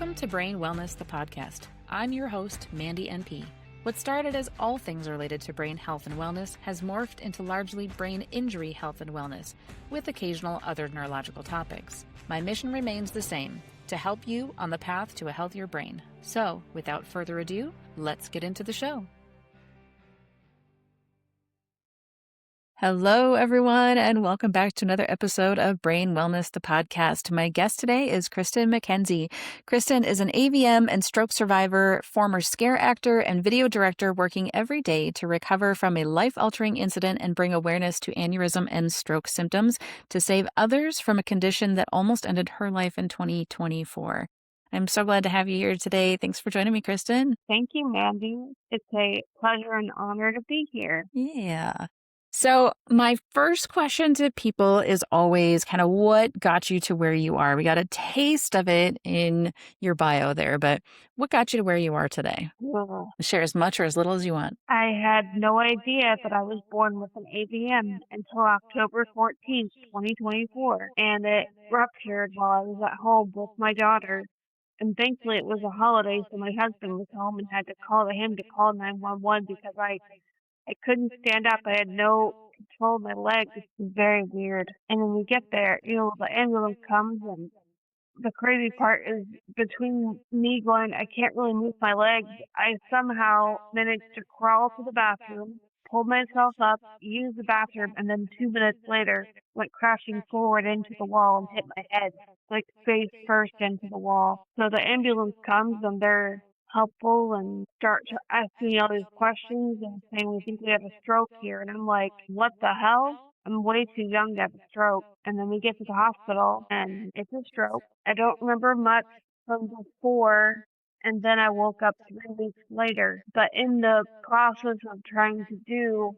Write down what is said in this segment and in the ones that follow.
Welcome to Brain Wellness, the podcast. I'm your host, Mandy NP. What started as all things related to brain health and wellness has morphed into largely brain injury health and wellness, with occasional other neurological topics. My mission remains the same, to help you on the path to a healthier brain. So, without further ado, let's get into the show. Hello, everyone, and welcome back to another episode of Brain Wellness, the podcast. My guest today is Kristin McKenzie. Kristin is an AVM and stroke survivor, former scare actor, and video director working every day to recover from a life-altering incident and bring awareness to aneurysm and stroke symptoms to save others from a condition that almost ended her life in 2024. I'm so glad to have you here today. Thanks for joining me, Kristin. Thank you, Mandy. It's a pleasure and honor to be here. Yeah. So my first question to people is always kind of what got you to where you are? We got a taste of it in your bio there, but what got you to where you are today? Well, Share as much or as little as you want. I had no idea that I was born with an AVM until October 14th, 2024, and it ruptured while I was at home with my daughter. And thankfully it was a holiday, so my husband was home and had to call him to call 911 because I couldn't stand up. I had no control of my legs. It was very weird. And when we get there, the ambulance comes, and the crazy part is between me going, I can't really move my legs, I somehow managed to crawl to the bathroom, pulled myself up, used the bathroom, and then 2 minutes later went crashing forward into the wall and hit my head, like face first into the wall. So the ambulance comes and they're helpful and start to ask me all these questions and saying, we think we have a stroke here. And I'm like, what the hell? I'm way too young to have a stroke. And then we get to the hospital and it's a stroke. I don't remember much from before, and then I woke up 3 weeks later. But in the process of trying to do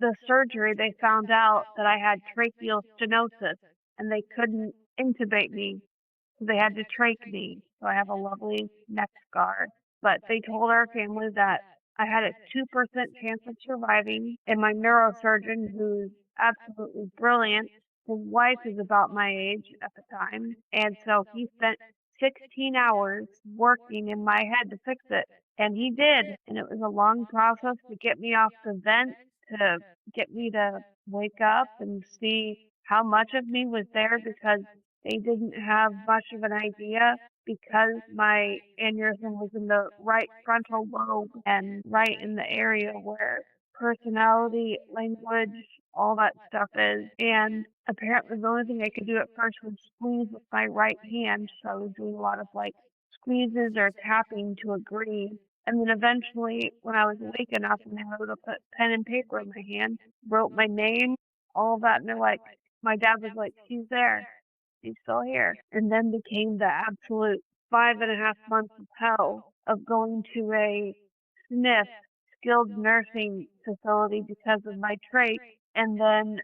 the surgery, they found out that I had tracheal stenosis and they couldn't intubate me. So they had to trach me. So I have a lovely neck scar. But they told our family that I had a 2% chance of surviving. And my neurosurgeon, who's absolutely brilliant, his wife is about my age at the time. And so he spent 16 hours working in my head to fix it. And he did. And it was a long process to get me off the vent, to get me to wake up and see how much of me was there, because they didn't have much of an idea, because my aneurysm was in the right frontal lobe and right in the area where personality, language, all that stuff is. And apparently the only thing I could do at first was squeeze with my right hand. So I was doing a lot of squeezes or tapping to agree. And then eventually, when I was awake enough and they were able to put pen and paper in my hand, wrote my name, all of that, and they're like, my dad was like, she's there. She's still here. And then became the absolute 5.5 months of hell of going to a SNF, skilled nursing facility, because of my trach. And then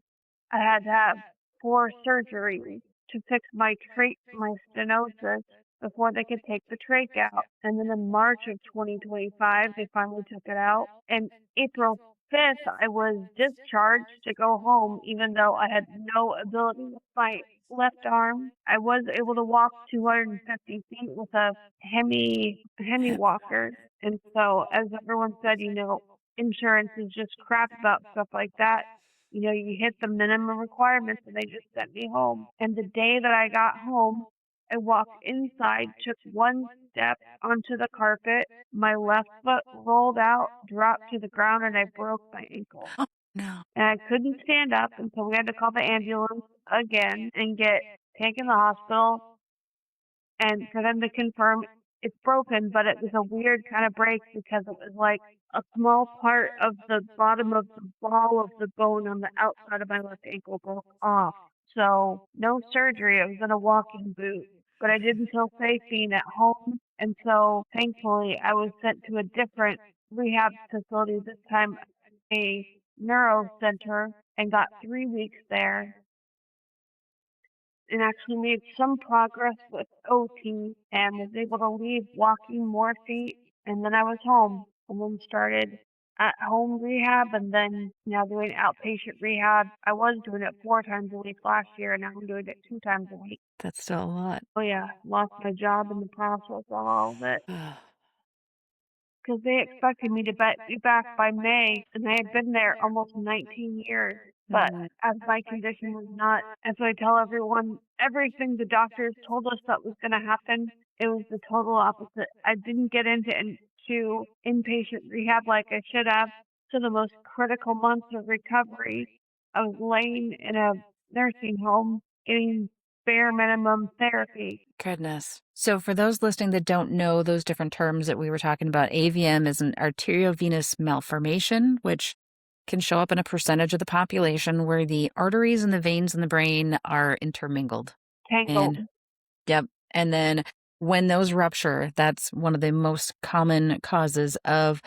I had to have 4 surgeries to fix my stenosis before they could take the trach out. And then in March of 2025, they finally took it out. And April 5th, I was discharged to go home, even though I had no ability with my left arm. I was able to walk 250 feet with a hemi walker. And so, as everyone said, insurance is just crap about stuff like that. You hit the minimum requirements and they just sent me home. And the day that I got home, I walked inside, took 1 step onto the carpet, my left foot rolled out, dropped to the ground, and I broke my ankle. Oh, no. And I couldn't stand up, and so we had to call the ambulance again and get taken to the hospital, and for them to confirm it's broken. But it was a weird kind of break, because it was like a small part of the bottom of the ball of the bone on the outside of my left ankle broke off. So no surgery. I was in a walking boot, but I didn't feel safe being at home. And so thankfully I was sent to a different rehab facility, this time a neuro center, and got 3 weeks there, and actually made some progress with OT and was able to leave walking more feet. And then I was home and then started at-home rehab and then now doing outpatient rehab. I was doing it 4 times a week last year, and now I'm doing it 2 times a week. That's still a lot. Oh, yeah, lost my job in the process of all of it. Because they expected me to be back by May, and I had been there almost 19 years. But Mm. as my condition was not, as I tell everyone, everything the doctors told us that was going to happen, it was the total opposite. I didn't get into inpatient rehab like I should have. So the most critical months of recovery, I was laying in a nursing home getting bare minimum therapy. Goodness. So, for those listening that don't know those different terms that we were talking about, AVM is an arteriovenous malformation, which can show up in a percentage of the population where the arteries and the veins in the brain are intermingled. Tangled. And yep. And then when those rupture, that's one of the most common causes of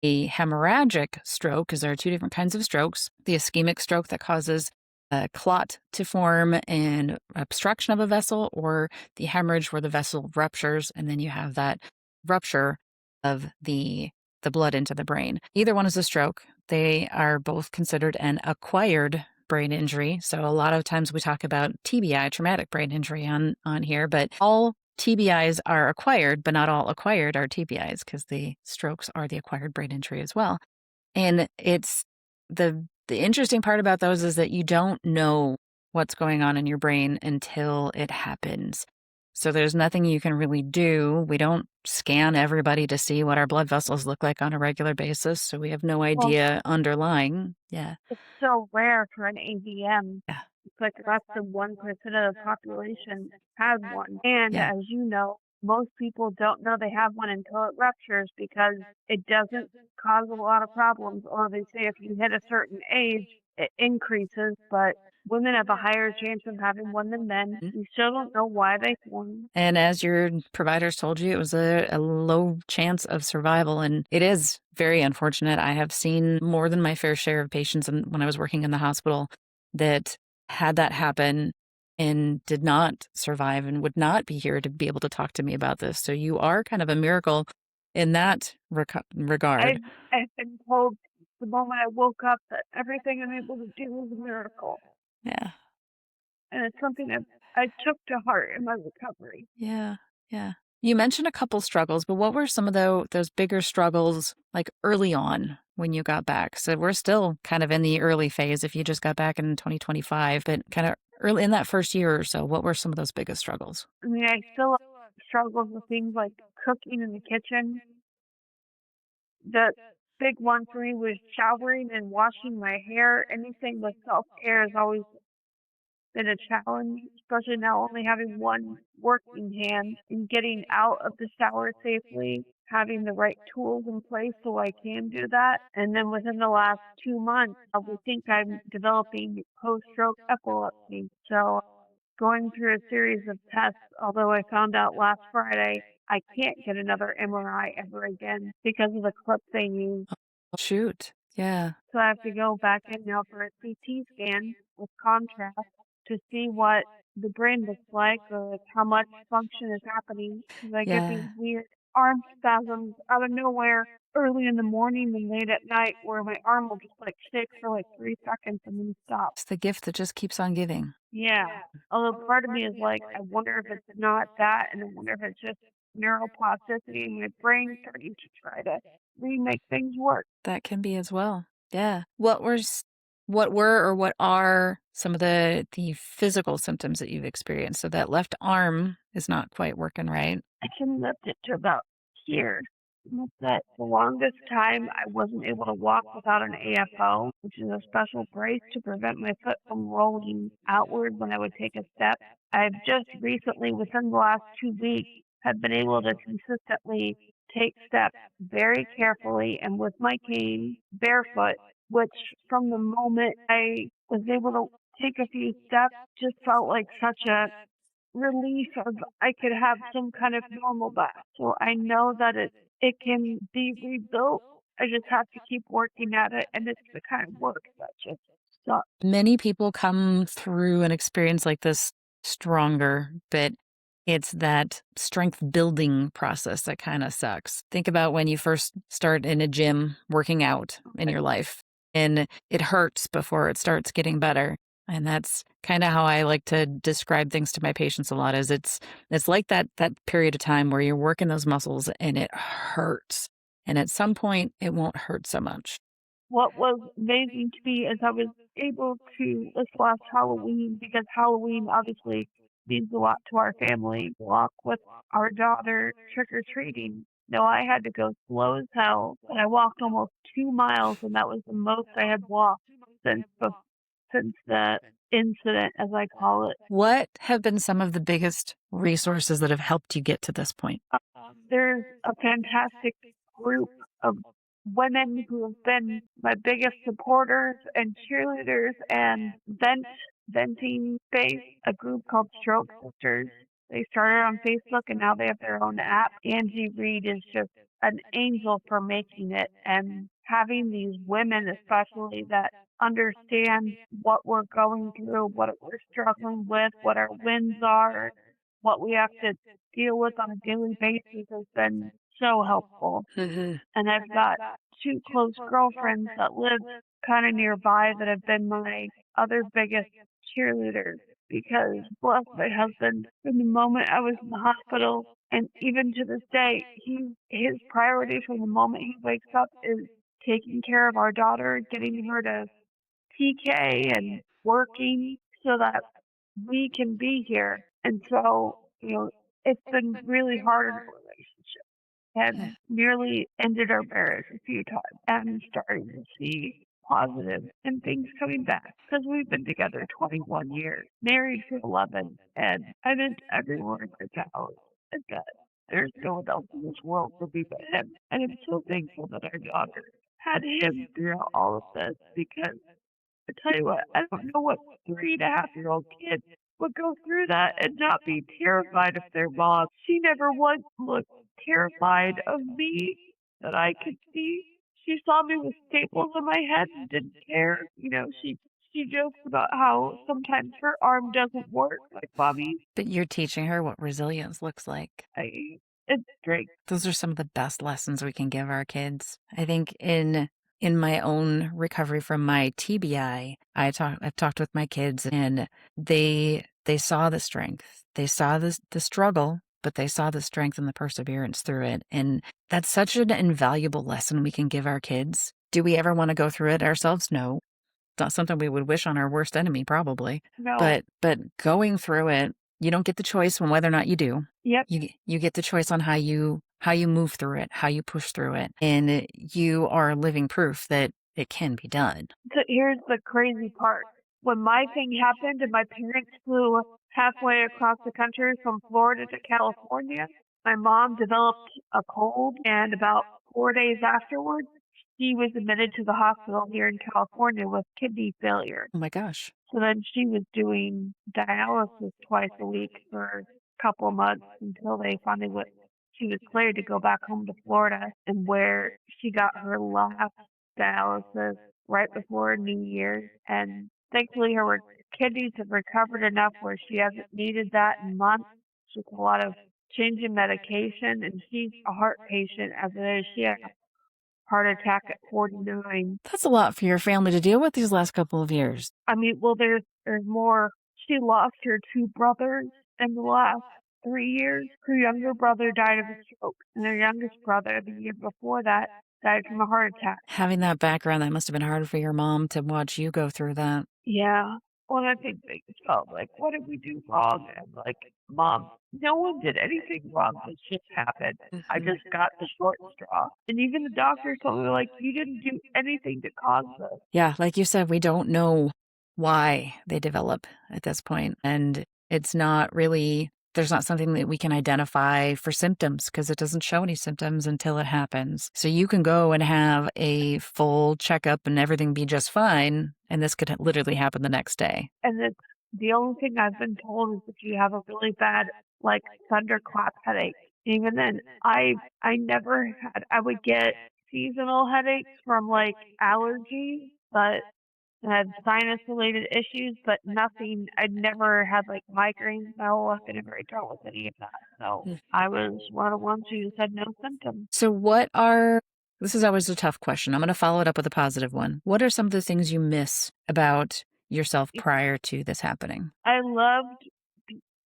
a hemorrhagic stroke, because there are two different kinds of strokes. The ischemic stroke that causes a clot to form and obstruction of a vessel, or the hemorrhage where the vessel ruptures, and then you have that rupture of the blood into the brain. Either one is a stroke. They are both considered an acquired brain injury. So a lot of times we talk about TBI, traumatic brain injury on here, but all TBIs are acquired, but not all acquired are TBIs because the strokes are the acquired brain injury as well. And it's the interesting part about those is that you don't know what's going on in your brain until it happens. So there's nothing you can really do. We don't scan everybody to see what our blood vessels look like on a regular basis, so we have no Well, idea underlying. Yeah. it's so rare for an AVM. Yeah. It's like less than 1% of the population has one. And Yeah. as you know, most people don't know they have one until it ruptures because it doesn't cause a lot of problems. Or they say if you hit a certain age, it increases, but women have a higher chance of having one than men. Mhm. We still don't know why they form. And as your providers told you, it was a low chance of survival. And it is very unfortunate. I have seen more than my fair share of patients when I was working in the hospital that had that happen and did not survive and would not be here to be able to talk to me about this. So you are kind of a miracle in that regard. I've, I've been told the moment I woke up that everything I'm able to do is a miracle. Yeah. And it's something that I took to heart in my recovery. Yeah. Yeah. You mentioned a couple struggles, but what were some of those bigger struggles like early on when you got back? So we're still kind of in the early phase if you just got back in 2025, but kind of early in that first year or so, what were some of those biggest struggles? I mean, I still struggle with things like cooking in the kitchen. The big one for me was showering and washing my hair. Anything with self-care has always been a challenge, especially now only having one working hand and getting out of the shower safely, having the right tools in place so I can do that. And then within the last 2 months, we think I'm developing post-stroke epilepsy. So going through a series of tests, although I found out last Friday I can't get another MRI ever again because of the clip they use. Oh, shoot. Yeah. So I have to go back in now for a CT scan with contrast to see what the brain looks like or like how much function is happening. Because I get these Yeah. weird arm spasms out of nowhere early in the morning and late at night where my arm will just like shake for like 3 seconds and then stop. It's the gift that just keeps on giving. Yeah. Although part of me is like, I wonder if it's not that, and I wonder if it's just neuroplasticity in my brain starting to try to remake things work. That can be as well. Yeah. What were or what are some of the physical symptoms that you've experienced? So that left arm is not quite working right. I can lift it to about here. With that, the longest time I wasn't able to walk without an AFO, which is a special brace to prevent my foot from rolling outward when I would take a step. I've just recently, within the last 2 weeks, have been able to consistently take steps very carefully and with my cane, barefoot, which from the moment I was able to take a few steps just felt like such a relief of I could have some kind of normal back. So I know that it can be rebuilt. I just have to keep working at it, and it's the kind of work that just sucks. Many people come through an experience like this stronger, but It's that strength building process that kind of sucks. Think about when you first start in a gym working out in your life, and it hurts before it starts getting better. And that's kind of how I like to describe things to my patients a lot is it's like that period of time where you're working those muscles and it hurts. And at some point it won't hurt so much. What was amazing to me is I was able to, this last Halloween, because Halloween obviously means a lot to our family, walk with our daughter trick or treating. No, I had to go slow as hell, but I walked almost 2 miles, and that was the most I had walked since the incident, as I call it. What have been some of the biggest resources that have helped you get to this point? There's a fantastic group of women who have been my biggest supporters and cheerleaders and venting space, a group called Stroke Sisters. They started on Facebook and now they have their own app. Angie Reed is just an angel for making it, and having these women especially that understand what we're going through, what we're struggling with, what our wins are, what we have to deal with on a daily basis has been so helpful. Mhm. And I've got two close girlfriends that live kind of nearby that have been my other biggest cheerleaders because bless my husband, from the moment I was in the hospital and even to this day, his priority from the moment he wakes up is taking care of our daughter, getting her to TK and working so that we can be here. And so, it's been really hard in our relationship and nearly ended our marriage a few times. And I'm starting to see positive and things coming back because we've been together 21 years, married for 11, and I meant everyone in my house and that there's no one else in this world for me but him. And I'm so thankful that our daughter had him throughout all of this because I tell you what, I don't know what 3.5-year-old kid would go through that and not be terrified of their mom. She never once looked terrified of me that I could see. She saw me with staples on my head and didn't care. She jokes about how sometimes her arm doesn't work like mommy. But you're teaching her what resilience looks like. It's great. Those are some of the best lessons we can give our kids. I think in my own recovery from my TBI, I've talked with my kids and they saw the strength. They saw the struggle, but they saw the strength and the perseverance through it. And that's such an invaluable lesson we can give our kids. Do we ever want to go through it ourselves? No. It's not something we would wish on our worst enemy, probably. No. But going through it, you don't get the choice on whether or not you do. Yep. You get the choice on how you move through it, how you push through it, and you are living proof that it can be done. So here's the crazy part. When my thing happened and my parents flew halfway across the country from Florida to California, my mom developed a cold, and about 4 days afterwards, she was admitted to the hospital here in California with kidney failure. Oh my gosh. So then she was doing dialysis twice a week for a couple of months until she was cleared to go back home to Florida, and where she got her last dialysis right before New Year's. And thankfully her kidneys have recovered enough where she hasn't needed that in months. She's a lot of change in medication, and she's a heart patient as it is. She had a heart attack at 49. That's a lot for your family to deal with these last couple of years. I mean, well, there's more. She lost her two brothers in the last 3 years. Her younger brother died of a stroke, and her youngest brother, the year before that, died from a heart attack. Having that background, that must have been hard for your mom to watch you go through that. Yeah. Well, I think they felt like, what did we do wrong? And like, Mom, no one did anything wrong. This just happened. I just got the short straw. And even the doctors told me, like, you didn't do anything to cause this. Yeah, like you said, we don't know why they develop at this point. And it's not really, there's not something that we can identify for symptoms because it doesn't show any symptoms until it happens. So you can go and have a full checkup and everything be just fine. And this could literally happen the next day. And the only thing I've been told is if you have a really bad, like, thunderclap headache. Even then, I never had, I would get seasonal headaches from, like, allergies, but I had sinus-related issues, but nothing. I'd never had like migraines my whole life. I never had dealt with any of that. So Mm. I was one of the ones who just had no symptoms. So, this is always a tough question. I'm going to follow it up with a positive one. What are some of the things you miss about yourself prior to this happening? I loved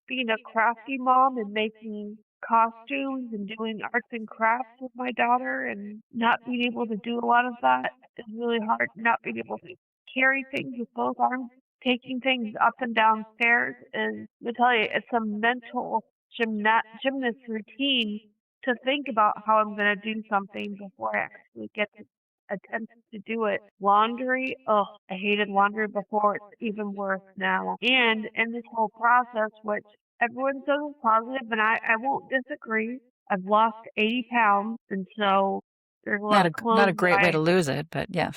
being a crafty mom and making costumes and doing arts and crafts with my daughter, and not being able to do a lot of that is really hard. Not being able to carry things with both arms, taking things up and down stairs is, I tell you, it's a mental gymnast routine to think about how I'm going to do something before I actually get to attempt to do it. Laundry, oh, I hated laundry before. It's even worse now. And in this whole process, which everyone says is positive, and I won't disagree. I've lost 80 pounds, and so there's a lot of Not a clothes that great way to lose it, but yeah,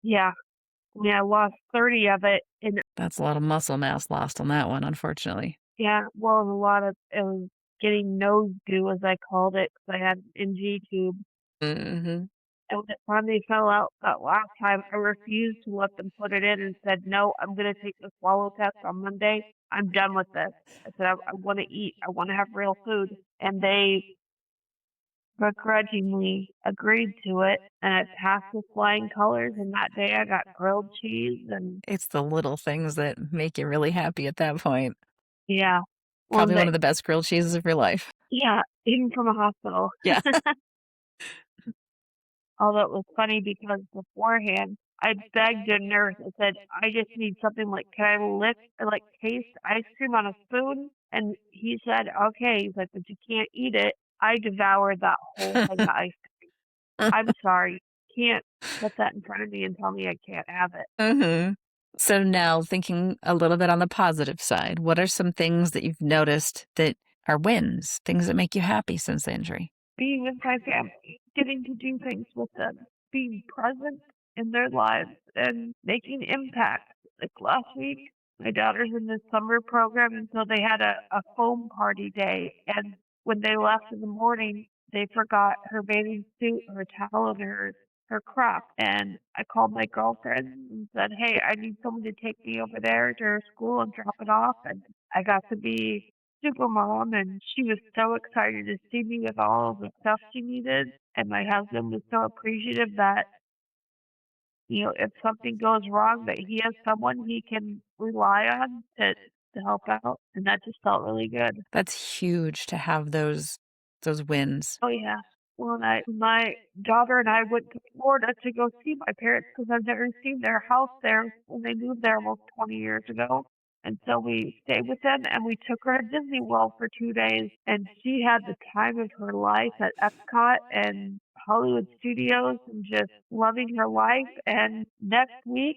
yeah, I mean, I lost 30 of it, and that's a lot of muscle mass lost on that one, unfortunately. yeah, well, it was getting nose goo, as I called it, because I had an NG tube. Hmm. And when it finally fell out that last time, I refused to let them put it in and said, no, I'm going to take the swallow test on Monday. I'm done with this. I said, I want to eat. I want to have real food. And they begrudgingly agreed to it, and it passed with flying colors. And that day I got grilled cheese and It's the little things that make you really happy at that point. yeah. Well, Probably one of the best grilled cheeses of your life. yeah, even from a hospital. Yeah. Although it was funny because beforehand I begged a nurse. I said, I just need something like, can I lick or like taste ice cream on a spoon? And he said, okay. He's like, but you can't eat it. I devoured that whole thing of ice cream. I'm sorry. You can't put that in front of me and tell me I can't have it. Hmm. So now thinking a little bit on the positive side, what are some things that you've noticed that are wins, things that make you happy since the injury? Being with my family, getting to do things with them, being present in their lives and making impact. Like last week, my daughter's in this summer program, and so they had a foam party day. And when they left in the morning, they forgot her bathing suit, her towel, and her crop. And I called my girlfriend and said, hey, I need someone to take me over there to her school and drop it off. And I got to be super mom, and she was so excited to see me with all of the stuff she needed. And my husband was so appreciative that, if something goes wrong, that he has someone he can rely on to help out. And that just felt really good. That's huge to have those wins. Oh yeah. Well, my daughter and I went to Florida to go see my parents because I've never seen their house there when they moved there almost 20 years ago. And so we stayed with them and we took her to Disney World for 2 days. And she had the time of her life at Epcot and Hollywood Studios and just loving her life. And next week,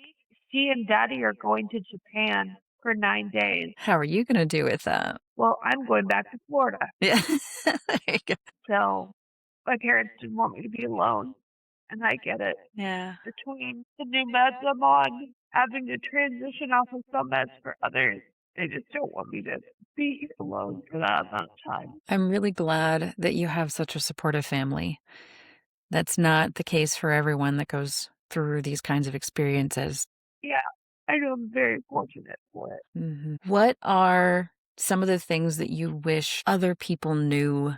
she and Daddy are going to Japan for 9 days. How are you going to do with that? Well, I'm going back to Florida. Yeah. There you go. So my parents didn't want me to be alone, and I get it. Yeah. Between the new meds I'm on, having to transition off of some meds for others, they just don't want me to be here alone for that amount of time. I'm really glad that you have such a supportive family. That's not the case for everyone that goes through these kinds of experiences. Yeah, I know I'm very fortunate for it. What are some of the things that you wish other people knew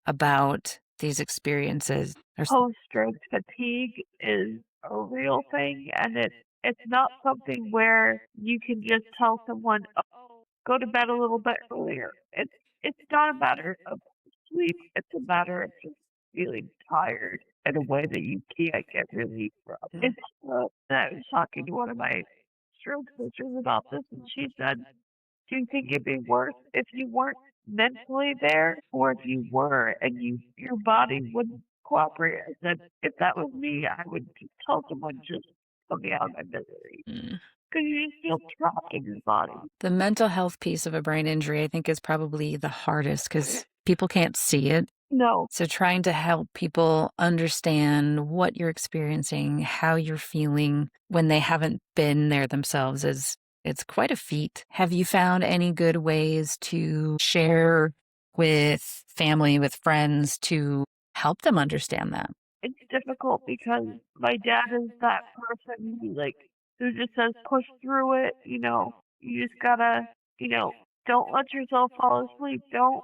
about these experiences? Post-stroke fatigue is a real thing, and it's not something where you can just tell someone, "Oh, go to bed a little bit earlier." It's not a matter of sleep. It's a matter of just feeling tired in a way that you can't get relief from. Mm. I was talking to one of my stroke sisters about this, and she said, do you think it'd be worse if you weren't mentally there, or if you were and your body wouldn't cooperate? I said, if that was me, I would just tell someone, just put me out of my misery, Mm. because you just feel trapped in your body. The mental health piece of a brain injury, I think, is probably the hardest because people can't see it. No, So trying to help people understand what you're experiencing, how you're feeling when they haven't been there themselves it's quite a feat. Have you found any good ways to share with family, with friends to help them understand that? it's difficult because my dad is that person who, like, who just says push through it, you just gotta, you know, don't let yourself fall asleep. Don't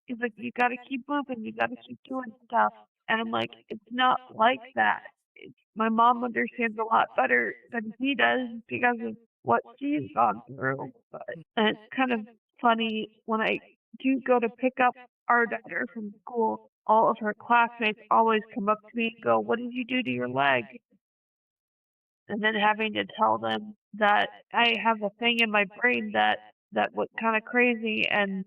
He's like, you gotta keep moving, you gotta keep doing stuff. And I'm like, it's not like that. My mom understands a lot better than he does because of what she's gone through. But and it's kind of funny when I do go to pick up our daughter from school, all of her classmates always come up to me and go, "What did you do to your leg?" And then having to tell them that I have a thing in my brain that went kind of crazy and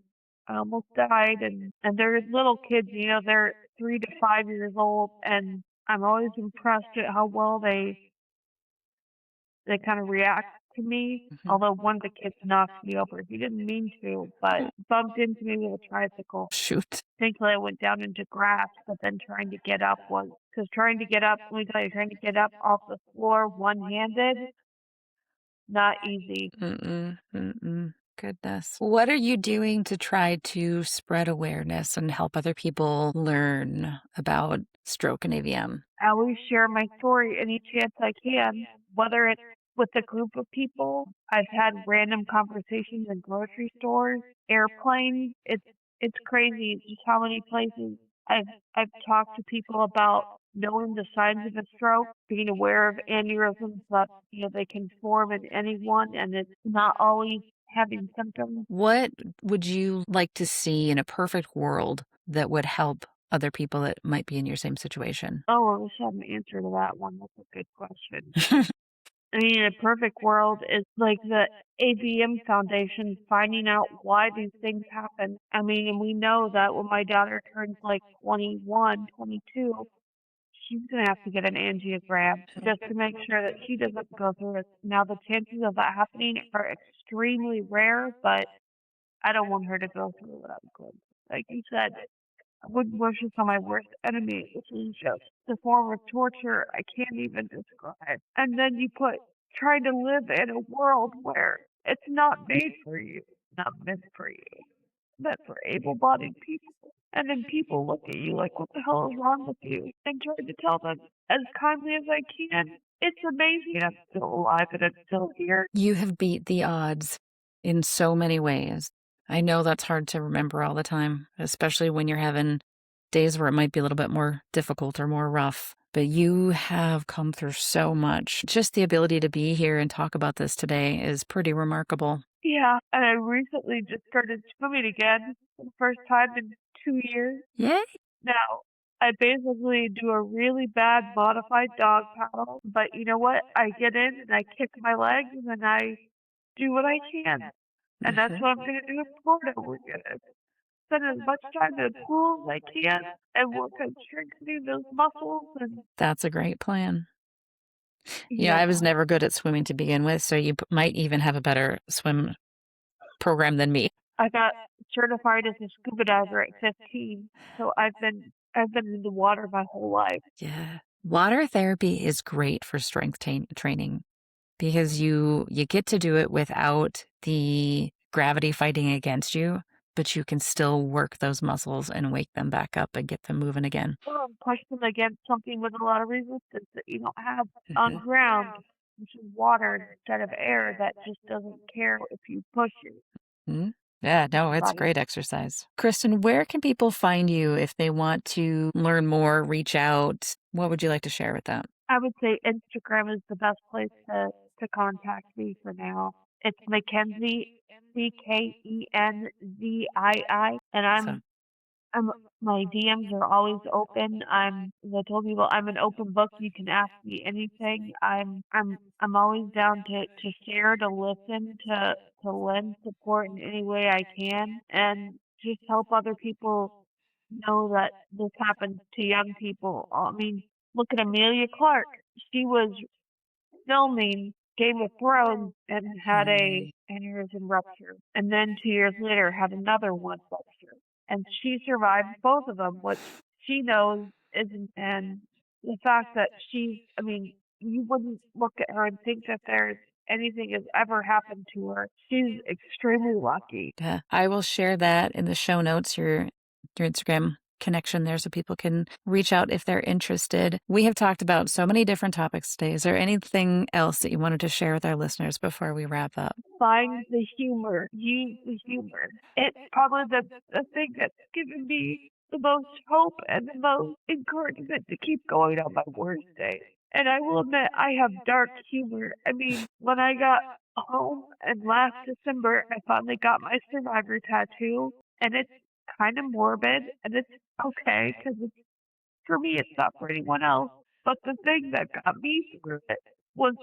I almost died and they're little kids, they're 3 to 5 years old and I'm always impressed at how well they kind of react to me. Mhm. Although one of the kids knocked me over. He didn't mean to, but bumped into me with a tricycle. Shoot. Thankfully, I went down into grass, but then trying to get up was because trying to get up, let me tell you, trying to get up off the floor one-handed, not easy. Mm-mm, mm-mm. Goodness. What are you doing to try to spread awareness and help other people learn about stroke and AVM? I always share my story any chance I can, whether it's with a group of people. I've had random conversations in grocery stores, airplanes. It's crazy just how many places I've talked to people about knowing the signs of a stroke, being aware of aneurysms that they can form in anyone, and it's not always having symptoms. What would you like to see in a perfect world that would help other people that might be in your same situation? Oh, I wish I had an answer to that one. That's a good question. I mean, in a perfect world, it's like the AVM Foundation finding out why these things happen. I mean, and we know that when my daughter turns like 21, 22, she's going to have to get an angiogram just to make sure that she doesn't go through it. Now, the chances of that happening are extremely rare, but I don't want her to go through what I'm going through. Like you said, I wouldn't wish this on my worst enemy. This is just the form of torture I can't even describe. And then you put trying to live in a world where it's not made for you, not meant for you, meant for able-bodied people. And then people look at you like, what the hell is wrong with you? And try to tell them as kindly as I can, it's amazing I'm still alive and I'm still here. You have beat the odds in so many ways. I know that's hard to remember all the time, especially when you're having days where it might be a little bit more difficult or more rough. But you have come through so much. Just the ability to be here and talk about this today is pretty remarkable. Yeah, and I recently just started swimming again for the first time in 2 years. Yay! Now, I basically do a really bad modified dog paddle, but you know what? I get in and I kick my legs and then I do what I can. And that's Mhm. what I'm going to do in Florida. We're going to spend as much time in the pool as I can and work on strengthening those muscles. And That's a great plan. Yeah, I was yeah, never good at swimming to begin with, so you might even have a better swim program than me. I got certified as a scuba diver at 15. So I've been in the water my whole life. Yeah. Water therapy is great for strength training because you get to do it without the gravity fighting against you, but you can still work those muscles and wake them back up and get them moving again. Push them against something with a lot of resistance that you don't have on Mhm. ground, which is water instead of air that just doesn't care if you push your Mhm. Yeah, no, it's body. great exercise. Kristen, where can people find you if they want to learn more, reach out? What would you like to share with them? I would say Instagram is the best place to contact me for now. It's McKenzie, Ckenzii, and Awesome. I'm my DMs are always open. As I told people, I'm an open book. You can ask me anything. I'm always down to share, to listen, to lend support in any way I can, and just help other people know that this happens to young people. I mean, look at Amelia Clark. She was filming Game of Thrones and had a Mm. aneurysm rupture, and then 2 years later had another one rupture, and she survived both of them, which she knows isn't. And the fact that I mean, you wouldn't look at her and think that there's anything has ever happened to her. She's extremely lucky. Yeah, I will share that in the show notes, your Instagram connection there so people can reach out if they're interested. We have talked about so many different topics today. Is there anything else that you wanted to share with our listeners before we wrap up? Find the humor. Use the humor. It's probably the thing that's given me the most hope and the most encouragement to keep going on my worst days. And I will admit, I have dark humor. I mean, when I got home and last December, I finally got my survivor tattoo, and it's kind of morbid, and it's okay because for me, it's not for anyone else. But the thing that got me through it was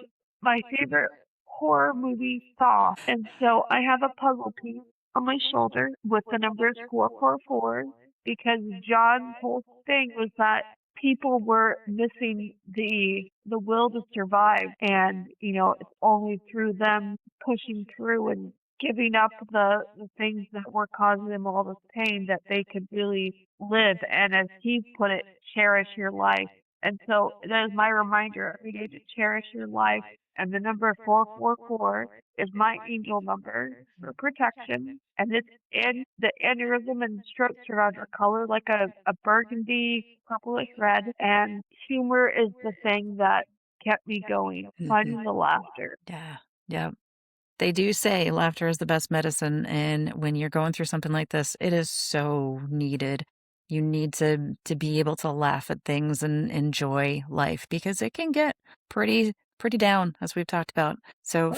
my favorite horror movie, Saw. And so I have a puzzle piece on my shoulder with the numbers 444 because John's whole thing was that people were missing the will to survive, and it's only through them pushing through and giving up the things that were causing them all this pain that they could really live, and as he put it, cherish your life. And so that is my reminder every day to cherish your life. And the number 444 is my angel number for protection. And it's in the aneurysm and stroke survivor color, like a burgundy, purplish red. And humor is the thing that kept me going, finding the laughter. Yeah. They do say laughter is the best medicine. And when you're going through something like this, it is so needed. You need to be able to laugh at things and enjoy life because it can get pretty down, as we've talked about. So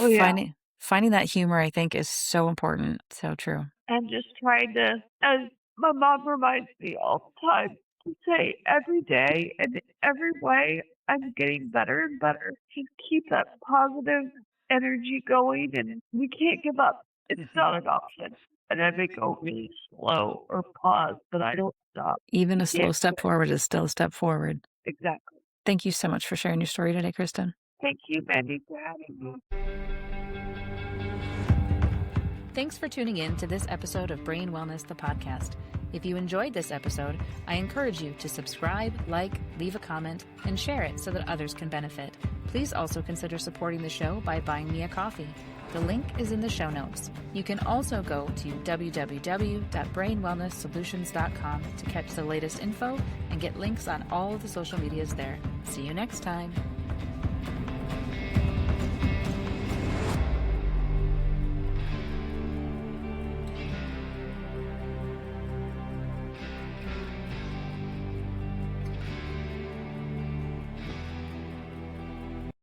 finding that humor, I think, is so important. So true. And just trying to, as my mom reminds me all the time, to say every day and every way, I'm getting better and better. Just keep that positive energy going, and we can't give up. It's not an option. And I may go really slow or pause, but I don't stop. Even a slow step forward is still a step forward. Exactly. Thank you so much for sharing your story today, Kristin. Thank you, Mandy, for having me. Thanks for tuning in to this episode of Brain Wellness, the podcast. If you enjoyed this episode, I encourage you to subscribe, leave a comment, and share it so that others can benefit. Please also consider supporting the show by buying me a coffee. The link is in the show notes. You can also go to www.brainwellnesssolutions.com to catch the latest info and get links on all of the social medias there. See you next time.